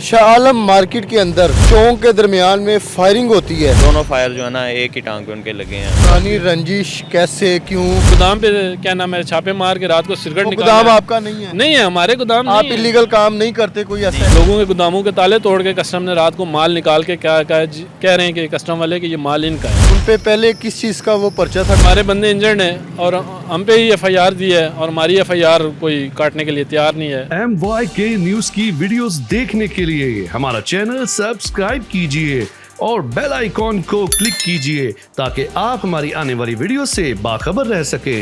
Shah Alam market के अंदर चौक के दरमियान में फायरिंग होती है। दोनों फायर जो है ना एक ही टांग पे उनके लगे हैं। पुरानी रंजिश कैसे क्यों? गोदाम पे क्या नाम है छापे मार के रात को सिगरेट वो निकाला गोदाम है। आपका नहीं है? नहीं है, हमारे गोदाम आप नहीं है। इलीगल काम नहीं करते कोई ऐसा है? लोगों के गोदामों के ताले तोड़ के कस्टम ने रात को माल निकाल के क्या कह रहे हैं कि कस्टम वाले कि ये माल इनका है। उन पे पहले किस चीज़ का वो पर्चा था? हमारे बंदे इंजर्ड हैं और हम पे ही FIR दी है और हमारी FIR कोई काटने के लिए तैयार नहीं है। MYK न्यूज की वीडियोस देखने के लिए हमारा चैनल सब्सक्राइब कीजिए और बेल आइकॉन को क्लिक कीजिए ताकि आप हमारी आने वाली वीडियो से बाखबर रह सके।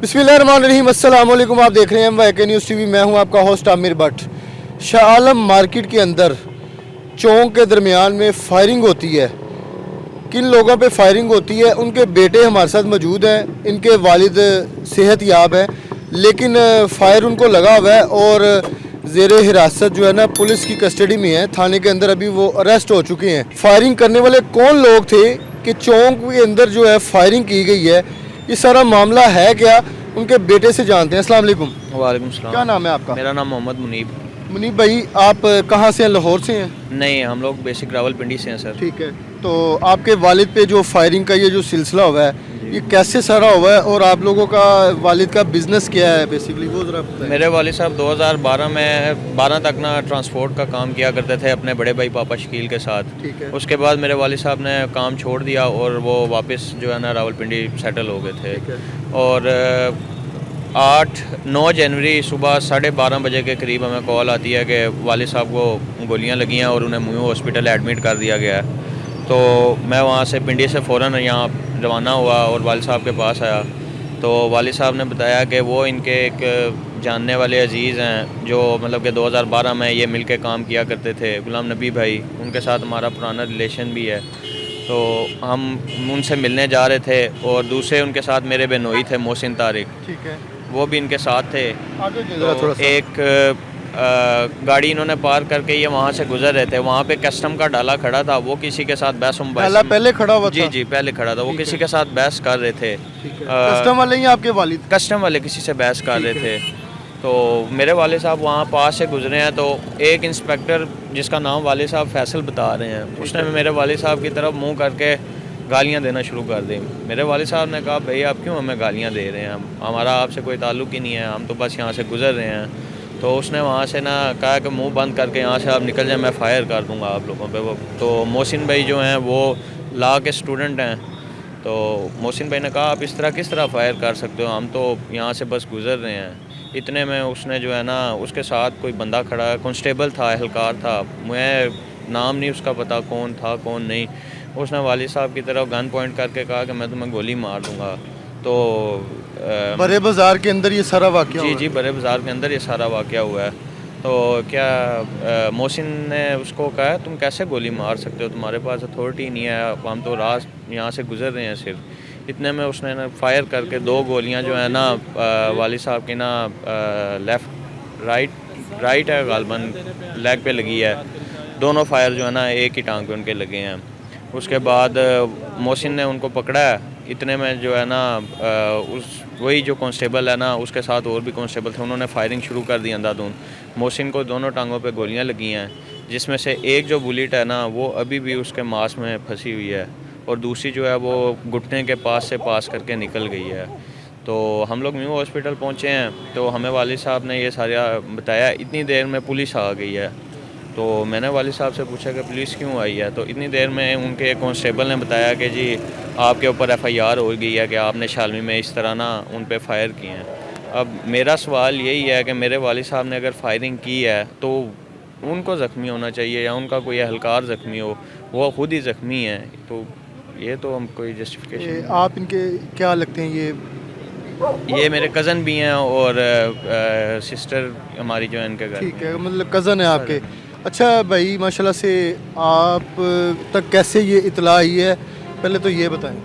बिस्मिल्लाहिर्रहमानिर्रहीम, अस्सलाम वालेकुम। आप देख रहे हैं MYK न्यूज़ TV। मैं हूं आपका होस्ट आमिर भट्ट। शाह आलम मार्केट के अंदर चौक के दरमियान में फायरिंग होती है। किन लोगों पे फायरिंग होती है? उनके बेटे हमारे साथ मौजूद हैं, इनके वालिद सेहत याब हैं, लेकिन फायर उनको लगा हुआ है और ज़ेरे हिरासत जो है ना पुलिस की कस्टडी में है। थाने के अंदर अभी वो अरेस्ट हो चुके हैं। फायरिंग करने वाले कौन लोग थे कि चौक के अंदर जो है फायरिंग की गई है, ये सारा मामला है क्या? उनके बेटे से जानते हैं। अस्सलाम वालेकुम। वालेकुम सलाम। क्या नाम है आपका? मेरा नाम मोहम्मद मुनीब। मुनीब भाई, आप कहाँ से हैं? लाहौर से हैं? नहीं, हम लोग बेसिक रावलपिंडी से हैं सर। ठीक है। तो आपके वालिद पे जो फायरिंग का ये जो सिलसिला हुआ है, ये कैसे सारा हुआ है और आप लोगों का वालिद का बिजनेस क्या है बेसिकली, वो ज़रा बताएं। मेरे वालिद साहब 2012 तक ना ट्रांसपोर्ट का काम किया करते थे अपने बड़े भाई पापा शकील के साथ। ठीक है। उसके बाद मेरे वालिद साहब ने काम छोड़ दिया और वो वापस जो है ना रावलपिंडी सेटल हो गए थे। ठीक है। और 8-9 जनवरी सुबह 12:30 बजे के करीब हमें कॉल आती है कि वालिद साहब को गोलियां लगी हैं और उन्हें मुंह हॉस्पिटल एडमिट कर दिया गया है। तो मैं वहाँ से पिंडी से फ़ौरन यहाँ रवाना हुआ और वालिद साहब के पास आया। तो वालिद साहब ने बताया कि वो इनके एक जानने वाले अजीज़ हैं जो मतलब कि 2012 में ये मिल के काम किया करते थे, गुलाम नबी भाई, उनके साथ हमारा पुराना रिलेशन भी है। तो हम उनसे मिलने जा रहे थे और दूसरे उनके साथ मेरे बेनोई थे मोहसिन तारिक, ठीक है। वो भी इनके साथ थे। आगे तो थोड़ा सा। एक गाड़ी इन्होंने पार करके ये वहाँ से गुजर रहे थे। वहाँ पे कस्टम का डाला खड़ा था, वो किसी के साथ पहले खड़ा हुआ था? जी पहले खड़ा था। वो किसी के साथ बहस कर रहे थे। कस्टम वाले ही आपके वालिद? कस्टम वाले किसी से बहस कर रहे थे। तो मेरे वाले साहब वहाँ पास से गुजरे हैं तो एक इंस्पेक्टर जिसका नाम वाले साहब फैसल बता रहे हैं, उसने मेरे वाले साहब की तरफ मुँह करके गालियाँ देना शुरू कर दी। मेरे वाले साहब ने कहा, भाई आप क्यों हमें गालियाँ दे रहे हैं? हमारा आपसे कोई ताल्लुक़ ही नहीं है, हम तो बस यहाँ से गुजर रहे हैं। तो उसने वहाँ से ना कहा कि मुंह बंद करके यहाँ से आप निकल जाए, मैं फ़ायर कर दूँगा आप लोगों पे। वो तो मोहसिन भाई जो हैं वो लॉ के स्टूडेंट हैं। तो मोहसिन भाई ने कहा, आप इस तरह किस तरह फ़ायर कर सकते हो, हम तो यहाँ से बस गुज़र रहे हैं। इतने में उसने जो है ना उसके साथ कोई बंदा खड़ा है, कांस्टेबल था, एहलकार था, मैं नाम नहीं उसका पता कौन था कौन नहीं। उसने वालिद साहब की तरफ गन पॉइंट करके कहा कि मैं तुम्हें गोली मार दूँगा। तो बड़े बाज़ार के अंदर ये सारा वाक़या? जी बड़े बाज़ार के अंदर ये सारा वाक़या हुआ है। तो क्या मोहसिन ने उसको कहा, तुम कैसे गोली मार सकते हो, तुम्हारे पास अथॉरिटी नहीं है, हम तो रात यहाँ से गुजर रहे हैं सिर्फ। इतने में उसने ना फायर करके 2 गोलियाँ जो है ना वालिद साहब की ना राइट है गालबन लेग पे लगी है। दोनों फायर जो है ना एक ही टांग पे उनके लगे हैं। उसके बाद मोहसिन ने उनको पकड़ा है। इतने में जो है ना वही जो कांस्टेबल है ना उसके साथ और भी कांस्टेबल थे, उन्होंने फायरिंग शुरू कर दी अंधाधुंध। मोहसिन को दोनों टांगों पे गोलियां लगी हैं, जिसमें से एक जो बुलेट है ना वो अभी भी उसके मांस में फंसी हुई है और दूसरी जो है वो घुटने के पास से पास करके निकल गई है। तो हम लोग न्यू हॉस्पिटल पहुँचे हैं तो हमें वालिद साहब ने ये सारा बताया। इतनी देर में पुलिस आ गई है। तो मैंने वालिद साहब से पूछा कि पुलिस क्यों आई है? तो इतनी देर में उनके एक कांस्टेबल ने बताया कि जी आपके ऊपर FIR हो गई है कि आपने शालमी में इस तरह ना उन पे फायर किए हैं। अब मेरा सवाल यही है कि मेरे वालिद साहब ने अगर फायरिंग की है तो उनको ज़ख्मी होना चाहिए या उनका कोई एहलकार ज़ख्मी हो, वो खुद ही ज़ख्मी है। तो ये तो हम कोई जस्टिफिकेशन। आप इनके क्या लगते हैं? ये मेरे कज़न भी हैं और सिस्टर हमारी जो है इनके घर। ठीक है, मतलब कज़न है आपके। अच्छा भाई, माशाल्लाह से आप तक कैसे ये इतला आई है, पहले तो ये बताएं।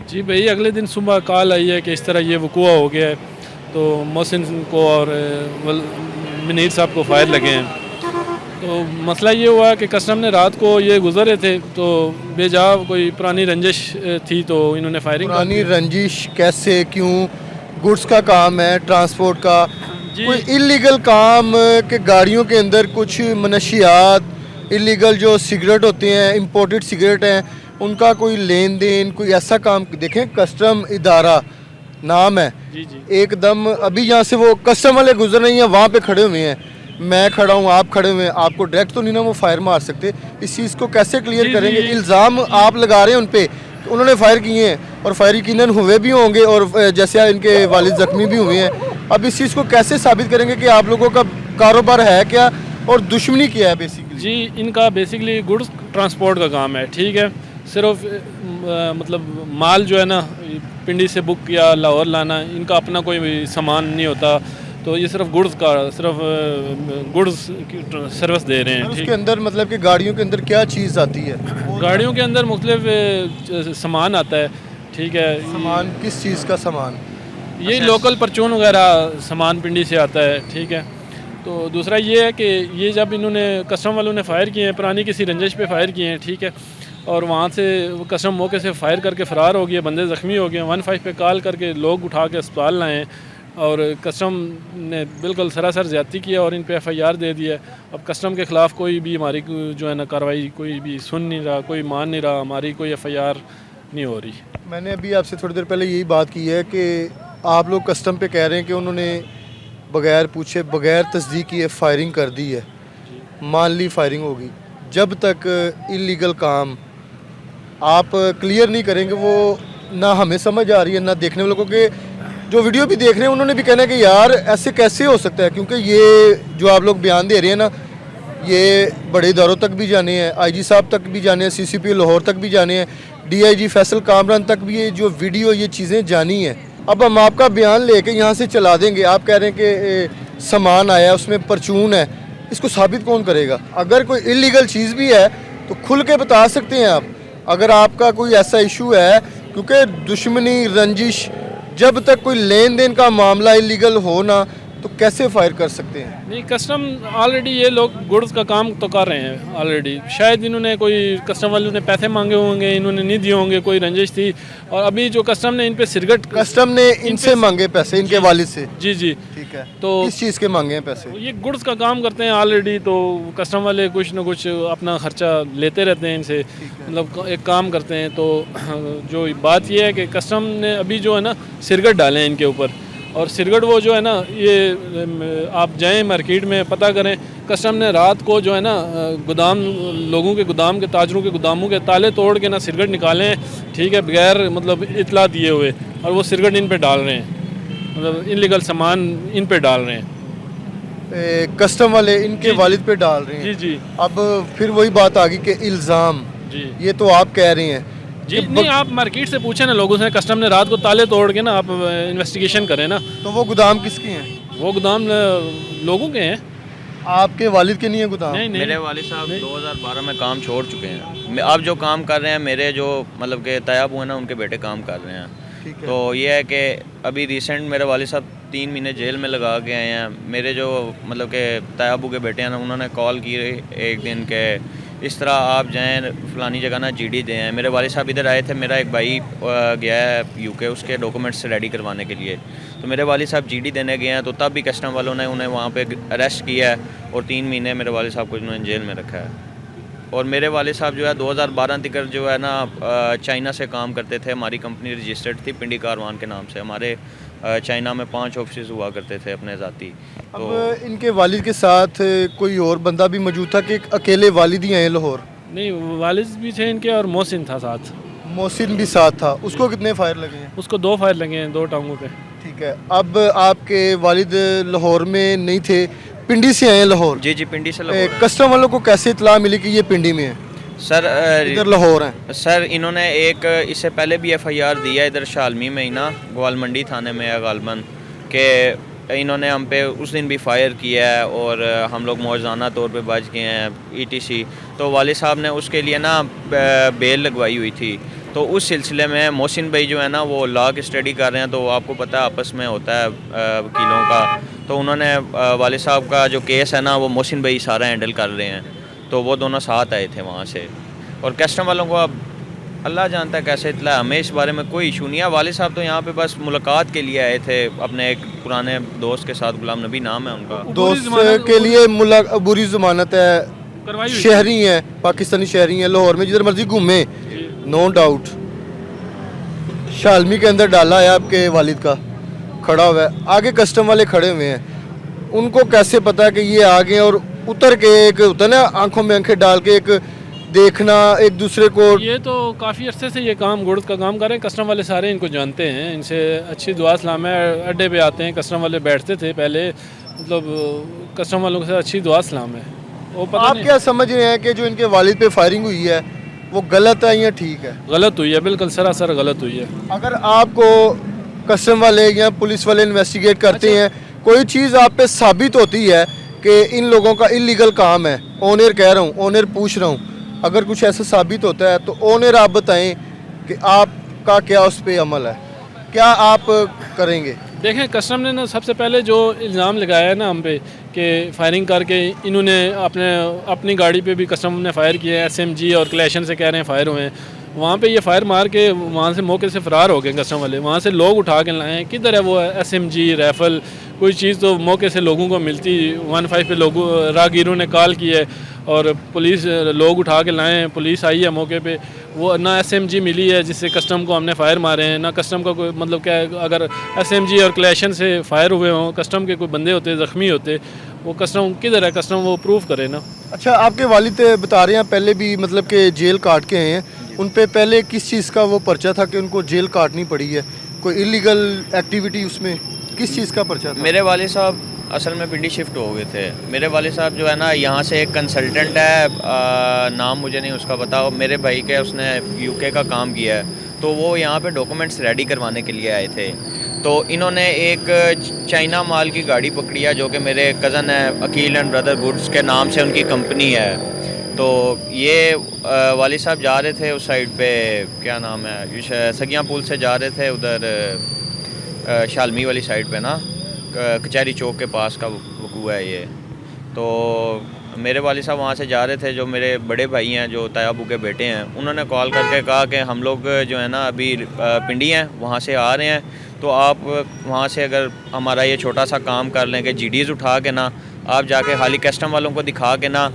जी भाई, अगले दिन सुबह कॉल आई है कि इस तरह ये वक़ूआ हो गया है। तो मोहसिन को और मुनीर साहब को फायर लगे हैं। तो मसला ये हुआ कि कस्टम ने रात को ये गुजर रहे थे तो बेजा कोई पुरानी रंजिश थी तो इन्होंने फायरिंग। पुरानी रंजिश कैसे क्यों? गुड्स का काम है, ट्रांसपोर्ट का, कोई इलीगल काम के गाड़ियों के अंदर कुछ मनशियात इलीगल जो सिगरेट होते हैं, इंपोर्टेड सिगरेट हैं, उनका कोई लेन देन, कोई ऐसा काम देखें, कस्टम इदारा नाम है, जी जी एकदम अभी यहाँ से वो कस्टम वाले गुजर रही हैं, वहाँ पे खड़े हुए हैं, मैं खड़ा हूँ, आप खड़े हुए हैं, आपको डायरेक्ट तो नहीं ना वो फायर मार सकते। इस चीज़ को कैसे क्लियर जी, करेंगे? जी। इल्ज़ाम आप लगा रहे हैं उन पे, उन्होंने फायर किए हैं और फायर यकीनन हुए भी होंगे और जैसे इनके वालिद ज़ख्मी भी हुए हैं। अब इस चीज़ को कैसे साबित करेंगे कि आप लोगों का कारोबार है क्या और दुश्मनी क्या है बेसिकली? जी, इनका बेसिकली गुड्स ट्रांसपोर्ट का काम है, ठीक है। सिर्फ मतलब माल जो है ना पिंडी से बुक किया लाहौर लाना, इनका अपना कोई भी सामान नहीं होता, तो ये सिर्फ गुड्स का सिर्फ गुड्स की सर्विस दे रहे हैं। उसके अंदर मतलब कि गाड़ियों के अंदर क्या चीज़ आती है? गाड़ियों के अंदर मुख्तलिफ सामान आता है, ठीक है। सामान किस चीज़ का सामान? ये लोकल परचून वगैरह सामान पिंडी से आता है, ठीक है। तो दूसरा ये है कि ये जब इन्होंने कस्टम वालों ने फायर किए हैं, पुरानी किसी रंजिश पे फायर किए हैं, ठीक है, और वहाँ से वो कस्टम मौके से फायर करके फ़रार हो गए, बंदे ज़ख्मी हो गए, 15 पे कॉल करके लोग उठा के अस्पताल लाए और कस्टम ने बिल्कुल सरासर ज़्यादती किया और इन पे FIR दे दिया। अब कस्टम के ख़िलाफ़ कोई भी हमारी जो है ना कार्रवाई कोई भी सुन नहीं रहा, कोई मान नहीं रहा, हमारी कोई FIR नहीं हो रही। मैंने अभी आपसे थोड़ी देर पहले यही बात की है कि आप लोग कस्टम पे कह रहे हैं कि उन्होंने बगैर पूछे बगैर तस्दीक किए फायरिंग कर दी है, मान ली फायरिंग होगी। जब तक इलीगल काम आप क्लियर नहीं करेंगे वो ना हमें समझ आ रही है ना देखने वालों को, कि जो वीडियो भी देख रहे हैं उन्होंने भी कहना है कि यार ऐसे कैसे हो सकता है, क्योंकि ये जो आप लोग बयान दे रहे हैं ना, ये बड़े इदारों तक भी जाने हैं, IG साहब तक भी जाने हैं, CCP लाहौर तक भी जाने हैं, DIG फैसल कामरान तक भी ये जो वीडियो ये चीज़ें जानी हैं। अब हम आपका बयान लेके यहाँ से चला देंगे, आप कह रहे हैं कि सामान आया है उसमें परचून है, इसको साबित कौन करेगा? अगर कोई इलीगल चीज़ भी है तो खुल के बता सकते हैं आप, अगर आपका कोई ऐसा इशू है, क्योंकि दुश्मनी रंजिश जब तक कोई लेन देन का मामला इलीगल हो ना तो कैसे फायर कर सकते हैं? नहीं, कस्टम ऑलरेडी ये लोग गुड्स का काम तो कर रहे हैं ऑलरेडी, शायद इन्होंने कोई कस्टम वालों ने पैसे मांगे होंगे, इन्होंने नहीं दिए होंगे, कोई रंजिश थी, और अभी जो कस्टम ने इन पे सिगरेट कस्टम ने इनसे मांगे पैसे, इनके वालिद से? जी जी, ठीक है, तो किस चीज़ के मांगे हैं पैसे? ये गुड्स का काम करते हैं ऑलरेडी, तो कस्टम वाले कुछ ना कुछ अपना खर्चा लेते रहते हैं इनसे, मतलब एक काम करते हैं। तो जो बात ये है कि कस्टम ने अभी जो है ना सिगरेट डाले हैं इनके ऊपर, और सिगरेट वो जो है ना, ये आप जाएं मार्केट में पता करें, कस्टम ने रात को जो है ना गोदाम लोगों के गोदाम के ताजरों के गोदामों के ताले तोड़ के ना सिगरेट निकाले हैं, ठीक है, बगैर मतलब इतला दिए हुए, और वो सिगरेट इन पे डाल रहे हैं, मतलब इनलीगल सामान इन पे डाल रहे हैं। कस्टम वाले इनके वालिद पे डाल रहे हैं? जी जी अब फिर वही बात आ गई कि इल्ज़ाम, जी ये तो आप कह रहे हैं जी, नहीं आप मार्केट से पूछें ना लोगों से, कस्टम ने रात को ताले तोड़ के ना आप इन्वेस्टिगेशन करें ना, तो वो गोदाम किसके हैं? वो गोदाम लोगों के हैं। आपके वालिद के नहीं है गोदाम? नहीं नहीं, मेरे वालिद साहब 2012 में काम छोड़ चुके हैं, अब जो काम कर रहे हैं मेरे जो मतलब के तैयाब हुए ना उनके बेटे काम कर रहे हैं। ठीक है। तो ये है कि अभी रिसेंट मेरे वालिद साहब 3 महीने जेल में लगा के आए हैं। मेरे जो मतलब के तैयाबू के बेटे हैं ना, उन्होंने कॉल की एक दिन के इस तरह आप जाएं फलानी जगह ना GD दें हैं। मेरे वालिद साहब इधर आए थे, मेरा एक भाई गया है UK उसके डॉक्यूमेंट्स रेडी करवाने के लिए, तो मेरे वालिद साहब GD देने गए हैं, तो तब भी कस्टम वालों ने उन्हें वहाँ पे अरेस्ट किया है और 3 महीने मेरे वालिद साहब को उन्होंने जेल में रखा है। और मेरे वालिद साहब जो है 2012 तक जो है ना चाइना से काम करते थे, हमारी कंपनी रजिस्टर्ड थी पिंडी कारवान के नाम से, हमारे चाइना में 5 ऑफिस हुआ करते थे अपने ज़ाती। तो अब इनके वालिद के साथ कोई और बंदा भी मौजूद था कि अकेले वालिद ही हैं लाहौर? नहीं, वालिद भी थे इनके और मोहसिन था साथ। मोहसिन भी साथ था, उसको कितने फायर लगे हैं? उसको 2 फायर लगे हैं 2 टांगों पे। ठीक है, अब आपके वालिद लाहौर में नहीं थे, पिंडी से आए हैं लाहौर? जी जी, पिंडी से लाहौर। कस्टम वालों को कैसे इतला मिली कि ये पिंडी में है? सर इधर लाहौर हैं? सर इन्होंने एक इससे पहले भी FIR दिया इधर शालमी में ही ना, ग्वाल मंडी थाने में है गालबन, के इन्होंने हम पे उस दिन भी फायर किया है और हम लोग मौजाना तौर पे बच गए हैं ETC। तो वालिद साहब ने उसके लिए ना बेल लगवाई हुई थी, तो उस सिलसिले में मोहसिन भाई जो है ना वो लॉ की स्टडी कर रहे हैं, तो आपको पता है आपस में होता है वकीलों का, तो उन्होंने वालिद साहब का जो केस है ना वो मोहसिन भाई सारा हैंडल कर रहे हैं, तो वो दोनों साथ आए थे वहाँ से। और कस्टम वालों को अब अल्लाह जानता है कैसे इतला, हमें इस बारे में कोई इशू नहीं है। वालिद साहब तो यहाँ पे बस मुलाकात के लिए आए थे अपने एक पुराने दोस्त के साथ, गुलाम नबी नाम है उनका। दोस्त के लिए बुरी ज़मानत है, करवाई हुई शहरी हैं, पाकिस्तानी शहरी हैं, लाहौर में जिधर मर्जी घूमे, जी। No doubt. शालमी के अंदर डाला है आपके वालिद का, खड़ा हुआ है, आगे कस्टम वाले खड़े हुए हैं, उनको कैसे पता कि ये आ गए? और उतर के एक होता है ना, आंखों में आंखें डाल के एक देखना एक दूसरे को। ये तो काफ़ी अरसे से ये काम गुड्स का काम कर रहे हैं, कस्टम वाले सारे इनको जानते हैं, इनसे अच्छी दुआ सलाम है। अड्डे पे आते हैं, कस्टम वाले बैठते थे पहले, मतलब कस्टम वालों के साथ अच्छी दुआ सलाम है। वो पता आप नहीं क्या समझ रहे हैं कि जो इनके वालिद पे फायरिंग हुई है वो गलत है या ठीक है? गलत हुई है, बिल्कुल सरासर गलत हुई है। अगर आपको कस्टम वाले या पुलिस वाले इन्वेस्टिगेट करते हैं, कोई चीज़ आप पे साबित होती है कि इन लोगों का इलीगल काम है, ओनर कह रहा हूँ, ओनर पूछ रहा हूँ, अगर कुछ ऐसा साबित होता है तो ओनर आप बताएं कि आपका क्या उस पर अमल है, क्या आप करेंगे? देखें, कस्टम ने ना सबसे पहले जो इल्ज़ाम लगाया है ना हम पे कि फायरिंग करके इन्होंने अपनी गाड़ी पे भी कस्टम ने फायर किया है, SMG और क्लैशन से कह रहे हैं फायर हुए हैं, वहाँ पे ये फायर मार के वहाँ से मौके से फ़रार हो गए कस्टम वाले। वहाँ से लोग उठा के लाए हैं, किधर है वो SMG राइफल, कोई चीज़ तो मौके से लोगों को मिलती। 15 पे लोगों राहगीरों ने कॉल की है और पुलिस लोग उठा के लाए हैं, पुलिस आई है मौके पे, वो ना SMG मिली है जिससे कस्टम को हमने फायर मारे हैं, ना कस्टम का कोई मतलब क्या है, अगर SMG और क्लैशन से फायर हुए हों, कस्टम के कोई बंदे होते ज़ख्मी होते, वो कस्टम किधर है, कस्टम वो प्रूफ करे ना। अच्छा, आपके वालिद बता रहे हैं पहले भी मतलब कि जेल काट के हैं, उन पे पहले किस चीज़ का वो पर्चा था कि उनको जेल काटनी पड़ी है? कोई इलीगल एक्टिविटी उसमें किस चीज़ का पर्चा था? मेरे वालिद साहब असल में पिंडी शिफ्ट हो गए थे। मेरे वालिद साहब जो है ना, यहाँ से एक कंसल्टेंट है, नाम मुझे नहीं उसका पता, मेरे भाई के उसने UK का काम किया है, तो वो यहाँ पे डॉक्यूमेंट्स रेडी करवाने के लिए आए थे। तो इन्होंने एक चाइना माल की गाड़ी पकड़ी है, जो कि मेरे कज़न है अकील एंड ब्रदर गुड्स के नाम से उनकी कंपनी है। तो ये वालिद साहब जा रहे थे उस साइड पे, क्या नाम है, सगियाँ पुल से जा रहे थे उधर शालमी वाली साइड पे ना, कचहरी चौक के पास का वकूआ है ये। तो मेरे वालिद साहब वहाँ से जा रहे थे, जो मेरे बड़े भाई हैं जो तायाबू के बेटे हैं, उन्होंने कॉल करके कहा कि हम लोग जो है ना अभी पिंडी हैं, वहाँ से आ रहे हैं, तो आप वहाँ से अगर हमारा ये छोटा सा काम कर लें कि GDs उठा के ना आप जाके हाली कस्टम वालों को दिखा के ना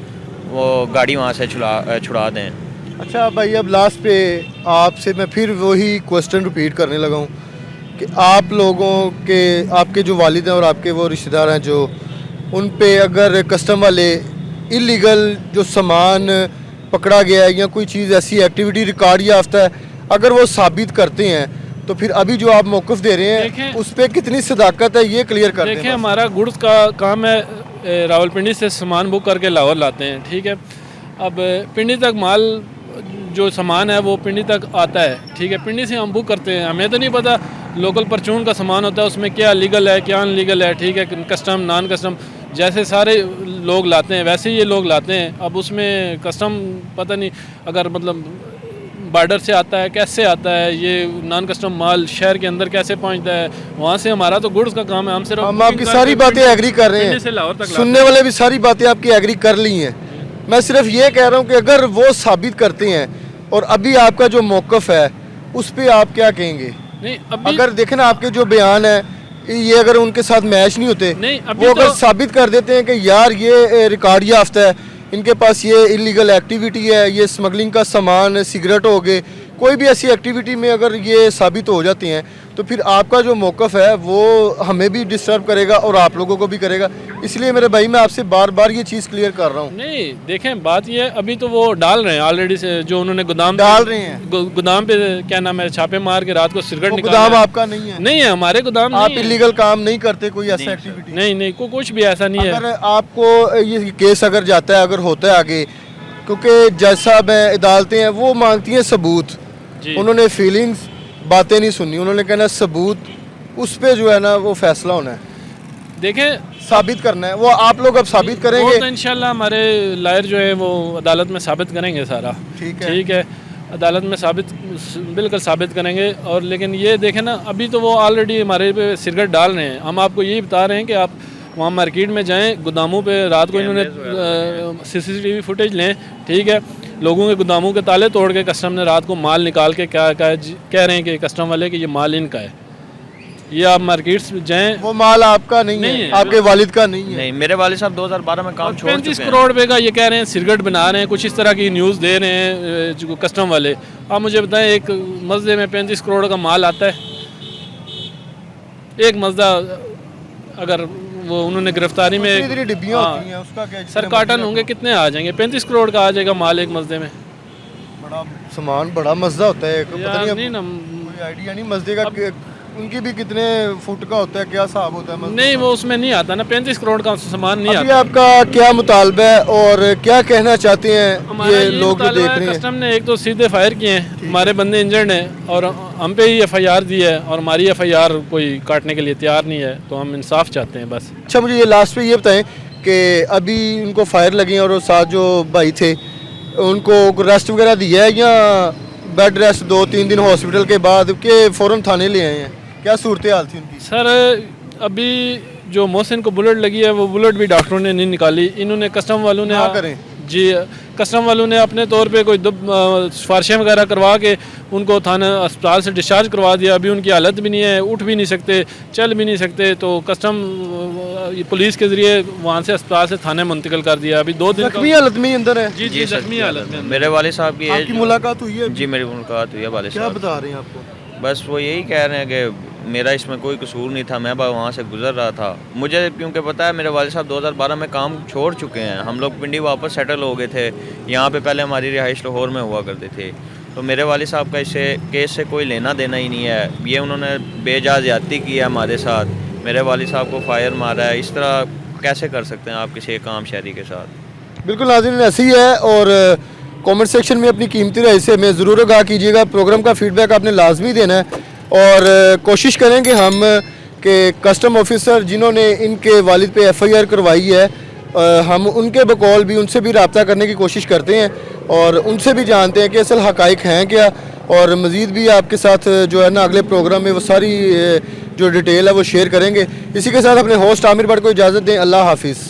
वो गाड़ी वहाँ से छुड़ा दें। अच्छा भाई, अब लास्ट पे आपसे मैं फिर वही क्वेश्चन रिपीट करने लगा हूँ कि आप लोगों के, आपके जो वालिद हैं और आपके वो रिश्तेदार हैं जो, उन पे अगर कस्टम वाले इलीगल जो सामान पकड़ा गया है या कोई चीज़ ऐसी एक्टिविटी रिकॉर्ड याफ्ता है, अगर वो साबित करते हैं, तो फिर अभी जो आप मौक़िफ़ दे रहे हैं उस पर कितनी सदाकत है ये क्लियर कर दें। देखिए, हमारा गुड्स का काम है, रावलपिंडी से सामान बुक करके लाहौर लाते हैं, ठीक है। अब पिंडी तक माल जो सामान है वो पिंडी तक आता है, ठीक है, पिंडी से हम बुक करते हैं, हमें तो नहीं पता लोकल परचून का सामान होता है उसमें क्या लीगल है क्या अनलीगल है, ठीक है, कस्टम नॉन कस्टम जैसे सारे लोग लाते हैं वैसे ही ये लोग लाते हैं। अब उसमें कस्टम पता नहीं अगर मतलब बॉर्डर से आता है, कैसे आता है, ये नॉन कस्टम माल शहर के अंदर कैसे पहुंचता है, वहाँ से हमारा तो गुड्स का काम है, हम सिर्फ हम आपकी सारी बातें एग्री कर रहे हैं, सुनने वाले भी सारी बातें आपकी एग्री कर ली हैं। मैं सिर्फ ये कह रहा हूँ कि अगर वो साबित करते हैं और अभी आपका जो मौक़िफ़ है उस पर आप क्या कहेंगे? नहीं, अभी अगर देखें ना आपके जो बयान है ये अगर उनके साथ मैच नहीं होते, नहीं, अभी वो अगर तो साबित कर देते हैं कि यार ये रिकॉर्ड याफ्ता है, इनके पास ये इलीगल एक्टिविटी है, ये स्मगलिंग का सामान, सिगरेट हो गए, कोई भी ऐसी एक्टिविटी में अगर ये साबित हो जाते हैं, तो फिर आपका जो मौक़िफ़ है वो हमें भी डिस्टर्ब करेगा और आप लोगों को भी करेगा। इसलिए मेरे भाई मैं आपसे बार बार ये चीज़ क्लियर कर रहा हूँ। नहीं, देखें बात ये है, अभी तो वो डाल रहे हैं ऑलरेडी से, जो उन्होंने गोदाम डाल रहे हैं, गोदाम पे क्या नाम है छापे मार के रात को सिगरेट निकाल। गोदाम आपका नहीं है? नहीं है, हमारे गोदाम आप नहीं है। इलीगल काम नहीं करते, कोई ऐसा एक्टिविटी नहीं, कुछ भी ऐसा नहीं है। अगर आपको ये केस अगर जाता है, अगर होता है आगे, क्योंकि जज साहब हैं, अदालतें हैं, वो मांगती हैं सबूत, उन्होंने फीलिंग्स बातें नहीं सुननी, उन्होंने कहना सबूत, उस पे जो है ना वो फैसला होना है, देखें साबित करना है, वो आप लोग अब साबित करेंगे। वो तो इंशाल्लाह हमारे लायर जो है वो अदालत में साबित करेंगे सारा, ठीक है, अदालत में बिल्कुल साबित करेंगे। और लेकिन ये देखें ना, अभी तो वो ऑलरेडी हमारे पे सिगरेट डाल रहे हैं, हम आपको यही बता रहे हैं कि आप वहाँ मार्केट में जाएं, गोदामों पे रात को इन्होंने CCTV फुटेज लें, ठीक है, लोगों के गोदामों के ताले तोड़ के कस्टम ने रात को माल निकाल के क्या कह रहे हैं कि कस्टम वाले कि ये माल इनका है। ये आप मार्केट्स में जाएं, वो माल आपका नहीं नहीं है, है, आपके वालिद का नहीं है। नहीं, मेरे वाले साहब 2012 में काम छोड़ 35 चुके हैं। करोड़ रुपए का ये कह रहे हैं सिगरेट बना रहे हैं, कुछ इस तरह की न्यूज़ दे रहे हैं जो कस्टम वाले। आप मुझे बताएं, एक मस्जिद में 35 करोड़ का माल आता है, एक मस्जिदा अगर वो उन्होंने गिरफ्तारी में इतनी डिब्बियां हाँ, होती हैं, उसका क्या? सर कार्टन होंगे, कितने आ जाएंगे? 35 करोड़ का आ जाएगा माल एक मस्जिद में। बड़ा सामान, बड़ा मस्जिद होता है, पता यार नहीं नहीं ना, कोई आइडिया नहीं मस्जिद का उनकी भी कितने फुट का होता है, क्या हिसाब होता है मस्जिद नहीं वो उसमें नहीं आता ना, 35 करोड़ का सामान नहीं अभी आता। आपका क्या मुतालबा है और क्या कहना चाहते हैं हमारा ये ये लोग जो मुतालबा देख है, रहे हैं? कस्टम ने एक तो सीधे फायर किए हैं, हमारे बंदे इंजर्ड हैं और हम पे ही FIR दी है और हमारी FIR कोई काटने के लिए तैयार नहीं है, तो हम इंसाफ चाहते हैं बस। अच्छा, मुझे ये लास्ट पे ये बताएं कि अभी उनको फायर लगी और वो साथ जो भाई थे उनको रेस्ट वगैरह दिया है या बेड रेस्ट 2-3 दिन हॉस्पिटल के बाद के फ़ौरन थाने ले आए हैं? क्या सूरत हाल थी उनकी? सर अभी जो मोहसिन को बुलेट लगी है वो बुलेट भी डॉक्टरों ने नहीं निकाली, इन्होंने कस्टम वालों ने क्या करें? जी कस्टम वालों ने अपने तौर पे कोई सिफारिशें वगैरह करवा के उनको थाना अस्पताल से डिस्चार्ज करवा दिया। अभी उनकी हालत भी नहीं है, उठ भी नहीं सकते, चल भी नहीं सकते, तो कस्टम पुलिस के ज़रिए वहाँ से अस्पताल से थाने मुंतकिल कर दिया। अभी 2 दिन जख्मी हालत में ही अंदर है? जी जी जख्मी हालत में। मेरे वाले साहब की आपकी मुलाकात हुई है? जी मेरी मुलाकात हुई है वाले क्या साहब। बता रहे हैं आपको? बस वो यही कह रहे हैं कि मेरा इसमें कोई कसूर नहीं था, मैं वहाँ से गुजर रहा था। मुझे क्योंकि पता है मेरे वाले साहब 2012 में काम छोड़ चुके हैं, हम लोग पिंडी वापस सेटल हो गए थे। यहाँ पे पहले हमारी रिहाइश लाहौर में हुआ करते थे, तो मेरे वाले साहब का इससे केस से कोई लेना देना ही नहीं है। ये उन्होंने बेजा ज़्यादती की है हमारे साथ, मेरे वाले साहब को फायर मारा है। इस तरह कैसे कर सकते हैं आप किसी एक आम शहरी के साथ? बिल्कुल नाज़रीन, ऐसी है। और कमेंट सेक्शन में अपनी कीमती राय से हमें ज़रूर आगाह कीजिएगा। प्रोग्राम का फीडबैक आपने लाजमी देना है और कोशिश करेंगे हम कि कस्टम ऑफिसर जिन्होंने इनके वालिद पे FIR करवाई है, हम उनके बकौल भी उनसे भी रब्ता करने की कोशिश करते हैं और उनसे भी जानते हैं कि असल हक़ाइक़ हैं क्या, और मज़ीद भी आपके साथ जो है ना अगले प्रोग्राम में वो सारी जो डिटेल है वो शेयर करेंगे। इसी के साथ अपने होस्ट आमिर भट्ट को इजाज़त दें। अल्लाह हाफिज़।